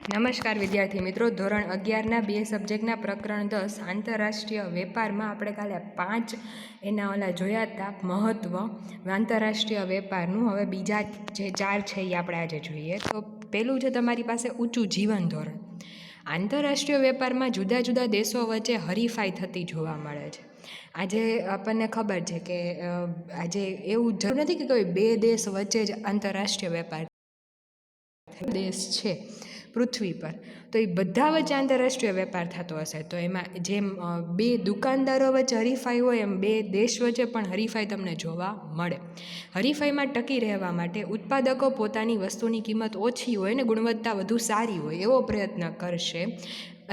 નમસ્કાર વિદ્યાર્થી મિત્રો, ધોરણ 11ના 2 સબ્જેક્ટના પ્રકરણ 10 આંતરરાષ્ટ્રીય વેપારમાં આપણે કાલે 5 એના જોયા હતા મહત્ત્વ આંતરરાષ્ટ્રીય વેપારનું. હવે બીજા જે 4 છે એ આપણે આજે જોઈએ. તો પહેલું છે તમારી પાસે ઊંચું જીવન ધોરણ. આંતરરાષ્ટ્રીય વેપારમાં જુદા જુદા દેશો વચ્ચે હરીફાઈ થતી જોવા મળે છે. આજે આપણને ખબર છે કે આજે એવું જરૂર નથી કે કોઈ બે દેશ વચ્ચે જ આંતરરાષ્ટ્રીય વેપાર દેશ છે પૃથ્વી પર, તો એ બધા વચ્ચે આંતરરાષ્ટ્રીય વેપાર થતો હશે. તો એમાં જેમ બે દુકાનદારો વચ્ચે હરીફાઈ હોય એમ બે દેશ વચ્ચે પણ હરીફાઈ તમને જોવા મળે. હરીફાઈમાં ટકી રહેવા માટે ઉત્પાદકો પોતાની વસ્તુની કિંમત ઓછી હોય ને ગુણવત્તા વધુ સારી હોય એવો પ્રયત્ન કરશે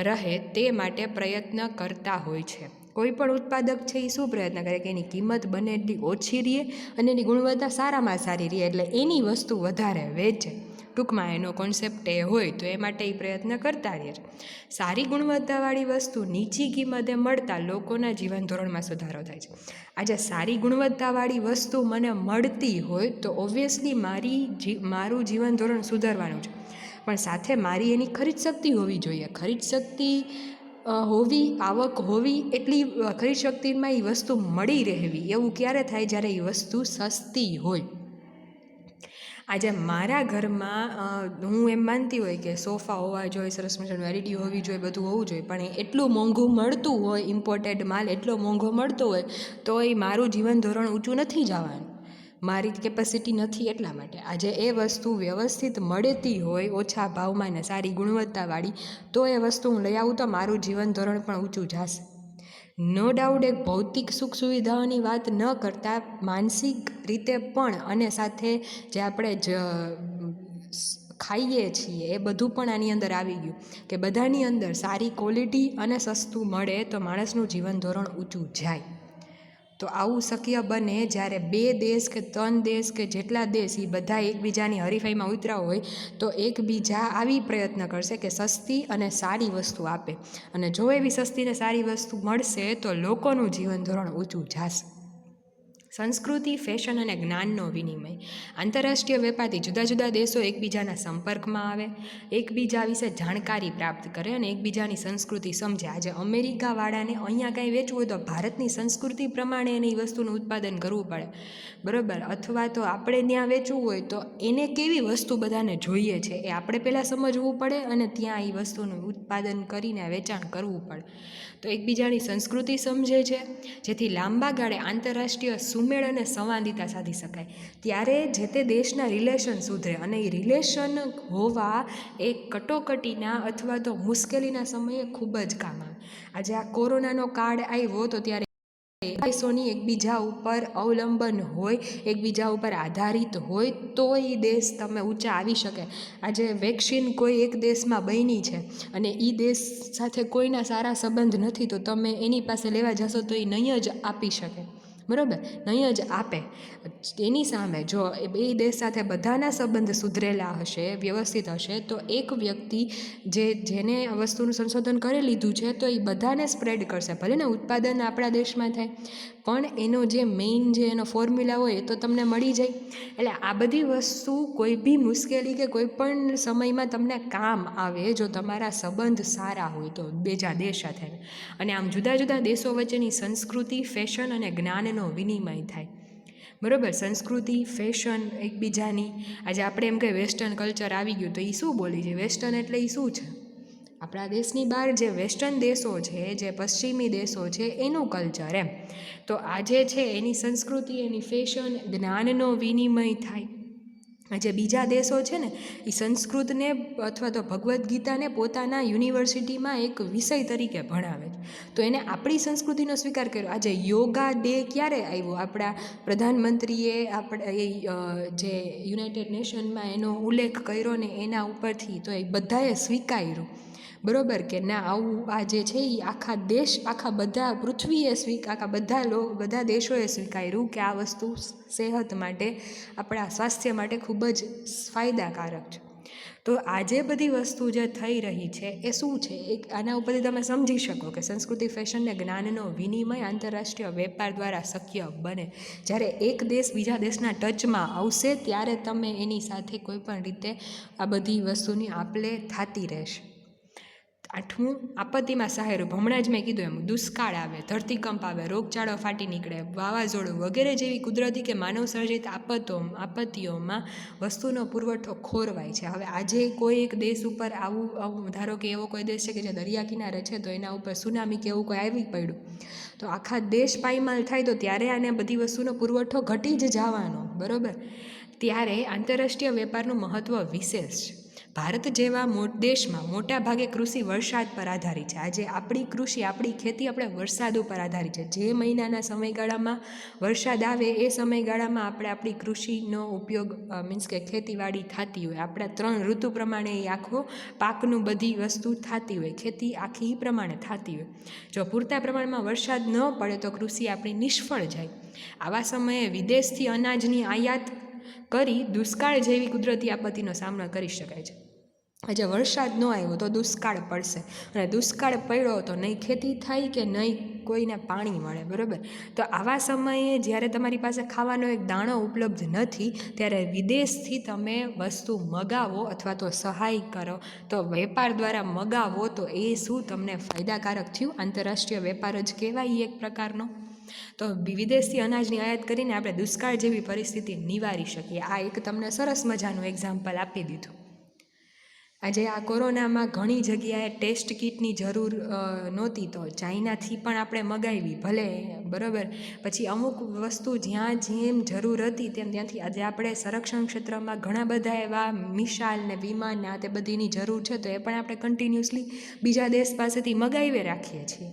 રહે તે માટે પ્રયત્ન કરતા હોય છે. કોઈ પણ ઉત્પાદક છે એ શું પ્રયત્ન કરે કે એની કિંમત બને એટલી ઓછી રહે અને એની ગુણવત્તા સારામાં સારી રહે, એટલે એની વસ્તુ વધારે વેચે. ટૂંકમાં એનો કોન્સેપ્ટ એ હોય તો એ માટે એ પ્રયત્ન કરતા રહે છે. સારી ગુણવત્તાવાળી વસ્તુ નીચી કિંમતે મળતા લોકોના જીવન ધોરણમાં સુધારો થાય છે. આજે સારી ગુણવત્તાવાળી વસ્તુ મને મળતી હોય તો ઓબ્વિયસલી મારું જીવન ધોરણ સુધારવાનું છે, પણ સાથે મારી એની ખરીદ શક્તિ હોવી જોઈએ. ખરીદ શક્તિ હોવી, આવક હોવી, એટલી ખરીદ શક્તિમાં એ વસ્તુ મળી રહેવી એવું ક્યારે થાય? જ્યારે એ વસ્તુ સસ્તી હોય. આજે મારા ઘરમાં હું એમ માનતી હોય કે સોફા હોવા જોઈએ, સરસ મજાનું LED હોવી જોઈએ, બધું હોવું જોઈએ, પણ એ એટલું મોંઘું મળતું હોય, ઇમ્પોર્ટેડ માલ એટલો મોંઘો મળતો હોય તો એ મારું જીવન ધોરણ ઊંચું નથી જવાનું, મારી કેપેસિટી નથી એટલા માટે. આજે એ વસ્તુ વ્યવસ્થિત મળતી હોય ઓછા ભાવમાં ને સારી ગુણવત્તાવાળી, તો એ વસ્તુ હું લઈ આવું તો મારું જીવન ધોરણ પણ ઊંચું જશે. નો ડાઉટ એક ભૌતિક સુખ સુવિધાઓની વાત ન કરતાં માનસિક રીતે પણ અને સાથે જે આપણે ખાઈએ છીએ એ બધું પણ આની અંદર આવી ગયું કે બધાની અંદર સારી ક્વોલિટી અને સસ્તું મળે તો માણસનું જીવન ધોરણ ઊંચું જાય. તો આવું શક્ય બને જ્યારે બે દેશ કે 3 દેશ કે જેટલા દેશ એ બધા એકબીજાની હરીફાઈમાં ઉતર્યા હોય તો એકબીજા આવી પ્રયત્ન કરશે કે સસ્તી અને સારી વસ્તુ આપે, અને જો એવી સસ્તી ને સારી વસ્તુ મળશે તો લોકોનું જીવન ધોરણ ઊંચું જશે. સંસ્કૃતિ, ફેશન અને જ્ઞાનનો વિનિમય. આંતરરાષ્ટ્રીય વેપારથી જુદા જુદા દેશો એકબીજાના સંપર્કમાં આવે, એકબીજા વિશે જાણકારી પ્રાપ્ત કરે અને એકબીજાની સંસ્કૃતિ સમજે. આજે અમેરિકાવાળાને અહીંયા કાંઈ વેચવું હોય તો ભારતની સંસ્કૃતિ પ્રમાણે એને એ વસ્તુનું ઉત્પાદન કરવું પડે, બરાબર? અથવા તો આપણે ત્યાં વેચવું હોય તો એને કેવી વસ્તુ બધાને જોઈએ છે એ આપણે પહેલાં સમજવું પડે અને ત્યાં એ વસ્તુનું ઉત્પાદન કરીને વેચાણ કરવું પડે. તો એકબીજાની સંસ્કૃતિ સમજે છે જેથી લાંબા ગાળે આંતરરાષ્ટ્રીય સુમેળ અને સંવાદિતા સાધી શકાય. ત્યારે જે તે દેશના રિલેશન સુધરે, અને એ રિલેશન હોવા એ કટોકટીના અથવા તો મુશ્કેલીના સમયે ખૂબ જ કામ આવે. આજે આ કોરોનાનો કાળ આવ્યો તો ત્યારે દેશોની એકબીજા ઉપર અવલંબન હોય, એકબીજા ઉપર આધારિત હોય તો એ દેશ તમે ઊંચા આવી શકે. આજે વેક્સિન કોઈ એક દેશમાં બની છે અને એ દેશ સાથે કોઈના સારા સંબંધ નથી તો તમે એની પાસે લેવા જશો તો એ નહીં જ આપી શકે, બરાબર? નહીં જ આપે. એની સામે જો એ દેશ સાથે બધાના સંબંધ સુધરેલા હશે, વ્યવસ્થિત હશે, તો એક વ્યક્તિ જેને વસ્તુનું સંશોધન કરી લીધું છે તો એ બધાને સ્પ્રેડ કરશે. ભલે ને ઉત્પાદન આપણા દેશમાં થાય પણ એનો જે મેઇન જે એનો ફોર્મ્યુલા હોય એ તો તમને મળી જાય. એટલે આ બધી વસ્તુ કોઈ બી મુશ્કેલી કે કોઈ પણ સમયમાં તમને કામ આવે જો તમારા સંબંધ સારા હોય તો બીજા દેશ સાથે. અને આમ જુદા જુદા દેશો વચ્ચેની સંસ્કૃતિ, ફેશન અને જ્ઞાનનો વિનિમય થાય, બરાબર? સંસ્કૃતિ, ફેશન એકબીજાની. આજે આપણે એમ કે વેસ્ટર્ન કલ્ચર આવી ગયું તો એ શું બોલી છે? વેસ્ટર્ન એટલે એ શું છે? આપણા દેશની બહાર જે વેસ્ટર્ન દેશો છે, જે પશ્ચિમી દેશો છે એનું કલ્ચર એમ. તો આજે છે એની સંસ્કૃતિ, એની ફેશન, જ્ઞાનનો વિનિમય થાય. આજે બીજા દેશો છે ને એ સંસ્કૃતને અથવા તો ભગવદ્ ગીતાને પોતાના યુનિવર્સિટીમાં એક વિષય તરીકે ભણાવે છે, તો એને આપણી સંસ્કૃતિનો સ્વીકાર કર્યો. આજે યોગા ડે ક્યારે આવ્યો? આપણા પ્રધાનમંત્રીએ જે યુનાઇટેડ નેશનમાં એનો ઉલ્લેખ કર્યો ને એના ઉપરથી તો એ બધાએ સ્વીકાર્યું, બરાબર? કે ના, આવું આ જે છે એ આખા દેશ, આખા બધા પૃથ્વીએ આખા બધા દેશોએ સ્વીકાર્યું કે આ વસ્તુ સેહત માટે, આપણા સ્વાસ્થ્ય માટે ખૂબ જ ફાયદાકારક છે. તો આજે બધી વસ્તુ જે થઈ રહી છે એ શું છે, એક આના ઉપરથી તમે સમજી શકો કે સંસ્કૃતિ, ફેશન ને જ્ઞાનનો વિનિમય આંતરરાષ્ટ્રીય વેપાર દ્વારા શક્ય બને. જ્યારે એક દેશ બીજા દેશના ટચમાં આવશે ત્યારે તમે એની સાથે કોઈ પણ રીતે આ બધી વસ્તુની આપ-લે થતી રહેશે. 8મું, આપત્તિમાં સહાયરૂપ. હમણાં જ મેં કીધું એમ, દુષ્કાળ આવે, ધરતીકંપ આવે, રોગચાળો ફાટી નીકળે, વાવાઝોડું વગેરે જેવી કુદરતી કે માનવ સર્જિત આપત્તિઓમાં વસ્તુનો પુરવઠો ખોરવાય છે. હવે આજે કોઈ એક દેશ ઉપર આવું ધારો કે એવો કોઈ દેશ છે કે જે દરિયા કિનારે છે, તો એના ઉપર સુનામી કે એવું કોઈ આવી પડ્યું તો આખા દેશ પાયમાલ થાય, તો ત્યારે આને બધી વસ્તુનો પુરવઠો ઘટી જ જવાનો, બરાબર. ત્યારે આંતરરાષ્ટ્રીય વેપારનું મહત્ત્વ વિશેષ છે. ભારત જેવા દેશમાં મોટા ભાગે કૃષિ વરસાદ પર આધારિત છે. આજે આપણી કૃષિ, આપણી ખેતી આપણે વરસાદ ઉપર આધારિત છે. જે મહિનાના સમયગાળામાં વરસાદ આવે એ સમયગાળામાં આપણે આપણી કૃષિનો ઉપયોગ મીન્સ કે ખેતીવાડી થતી હોય, આપણા 3 ઋતુ પ્રમાણે એ આખો પાકનું બધી વસ્તુ થતી હોય, ખેતી આખી એ પ્રમાણે થતી હોય. જો પૂરતા પ્રમાણમાં વરસાદ ન પડે તો કૃષિ આપણી નિષ્ફળ જાય. આવા સમયે વિદેશથી અનાજની આયાત કરી દુષ્કાળ જેવી કુદરતી આપત્તિનો સામનો કરી શકાય છે. આજે વરસાદ ન આવ્યો તો દુષ્કાળ પડશે, અને દુષ્કાળ પડ્યો તો નહીં ખેતી થાય કે નહીં કોઈને પાણી મળે, બરાબર. તો આવા સમયે જ્યારે તમારી પાસે ખાવાનો એક દાણો ઉપલબ્ધ નથી, ત્યારે વિદેશથી તમે વસ્તુ મગાવો અથવા તો સહાય કરો, તો વેપાર દ્વારા મગાવો, તો એ શું તમને ફાયદાકારક થયું? આંતરરાષ્ટ્રીય વેપાર જ કહેવાય એક પ્રકારનો. તો વિદેશથી અનાજની આયાત કરીને આપણે દુષ્કાળ જેવી પરિસ્થિતિ નિવારી શકીએ. આ એક તમને સરસ મજાનું એક્ઝામ્પલ આપી દીધું. આજે આ કોરોનામાં ઘણી જગ્યાએ ટેસ્ટ કિટની જરૂર નહોતી, તો ચાઇનાથી પણ આપણે મગાવી ભલે, બરાબર. પછી અમુક વસ્તુ જ્યાં જેમ જરૂર હતી ત્યાંથી આજે આપણે સંરક્ષણ ક્ષેત્રમાં ઘણા બધા એવા મિસાઇલ ને વિમાન ને આ તે બધીની જરૂર છે, તો એ પણ આપણે કન્ટિન્યુઅસલી બીજા દેશ પાસેથી મગાવી રાખીએ છીએ.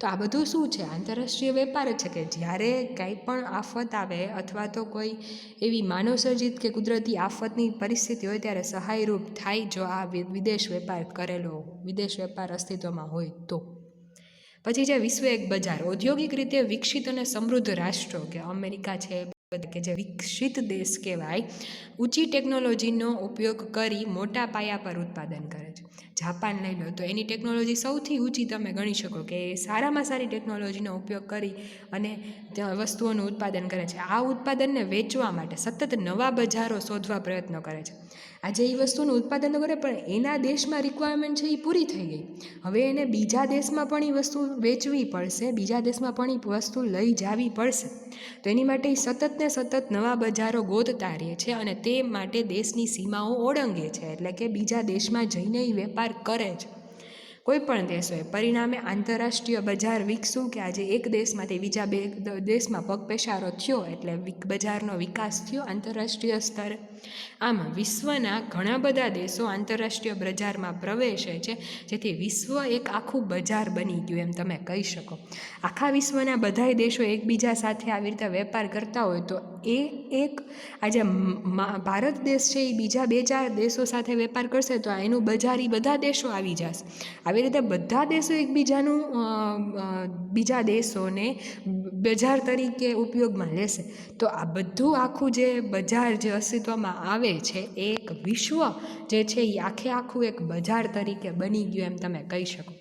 તો આ બધું શું છે? આંતરરાષ્ટ્રીય વેપાર જ છે કે જ્યારે કંઈ પણ આફત આવે અથવા તો કોઈ એવી માનવસર્જિત કે કુદરતી આફતની પરિસ્થિતિ હોય ત્યારે સહાયરૂપ થાય, જો આ વિદેશ વેપાર કરેલો, વિદેશ વેપાર અસ્તિત્વમાં હોય તો. પછી છે વિશ્વ એક બજાર. ઔદ્યોગિક રીતે વિકસિત અને સમૃદ્ધ રાષ્ટ્રો કે અમેરિકા છે કે જે વિકસિત દેશ કહેવાય, ઊંચી ટેકનોલોજીનો ઉપયોગ કરી મોટા પાયા પર ઉત્પાદન કરે છે. જાપાન લઈ લો તો એની ટેકનોલોજી સૌથી ઊંચી તમે ગણી શકો કે સારામાં સારી ટેકનોલોજીનો ઉપયોગ કરી અને વસ્તુઓનું ઉત્પાદન કરે છે. આ ઉત્પાદનને વેચવા માટે સતત નવા બજારો શોધવા પ્રયત્નો કરે છે. આજે એ વસ્તુનું ઉત્પાદન તો કરે, પણ એના દેશમાં રિક્વાયરમેન્ટ છે એ પૂરી થઈ ગઈ, હવે એને બીજા દેશમાં પણ એ વસ્તુ વેચવી પડશે, બીજા દેશમાં પણ એ વસ્તુ લઈ જવી પડશે. તો એની માટે સતત ને સતત નવા બજારો ગોતતા રહે છે, અને તે માટે દેશની સીમાઓ ઓળંગે છે, એટલે કે બીજા દેશમાં જઈને એ વેપાર કરે છે. કોઈ પણ દેશ હોય, પરિણામે આંતરરાષ્ટ્રીય બજાર વિકસવું કે આજે એક દેશમાંથી બીજા બે દેશમાં પગપેસારો થયો એટલે બજારનો વિકાસ થયો આંતરરાષ્ટ્રીય સ્તરે. આમ વિશ્વના ઘણા બધા દેશો આંતરરાષ્ટ્રીય બજારમાં પ્રવેશે છે, જેથી વિશ્વ એક આખું બજાર બની ગયું એમ તમે કહી શકો. આખા વિશ્વના બધાય દેશો એકબીજા સાથે આવી રીતે વેપાર કરતા હોય, તો એ એક આજે ભારત દેશ છે એ બીજા 2-4 દેશો સાથે વેપાર કરશે તો એનું બજાર એ બધા દેશો આવી જશે. આવી રીતે બધા દેશો એકબીજાનું બીજા દેશોને બજાર તરીકે ઉપયોગમાં લેશે. તો આ બધું આખું જે બજાર જે અસ્તિત્વમાં આવે છે એ એક વિશ્વ જે છે એ આખું એક બજાર તરીકે બની ગયું એમ તમે કહી શકો.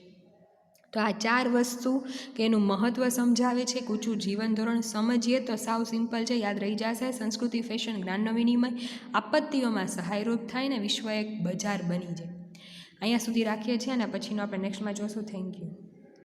તો આ 4 વસ્તુ કે એનું મહત્ત્વ સમજાવે છે. ઊંચું જીવન ધોરણ સમજીએ તો સાવ સિમ્પલ છે, યાદ રહી જશે. સંસ્કૃતિ, ફેશન, જ્ઞાનનો વિનિમય, આપત્તિઓમાં સહાયરૂપ થાય ને વિશ્વ એક બજાર બની જાય. અહીંયા સુધી રાખીએ છીએ અને પછીનું આપણે નેક્સ્ટમાં જોશું. Thank you.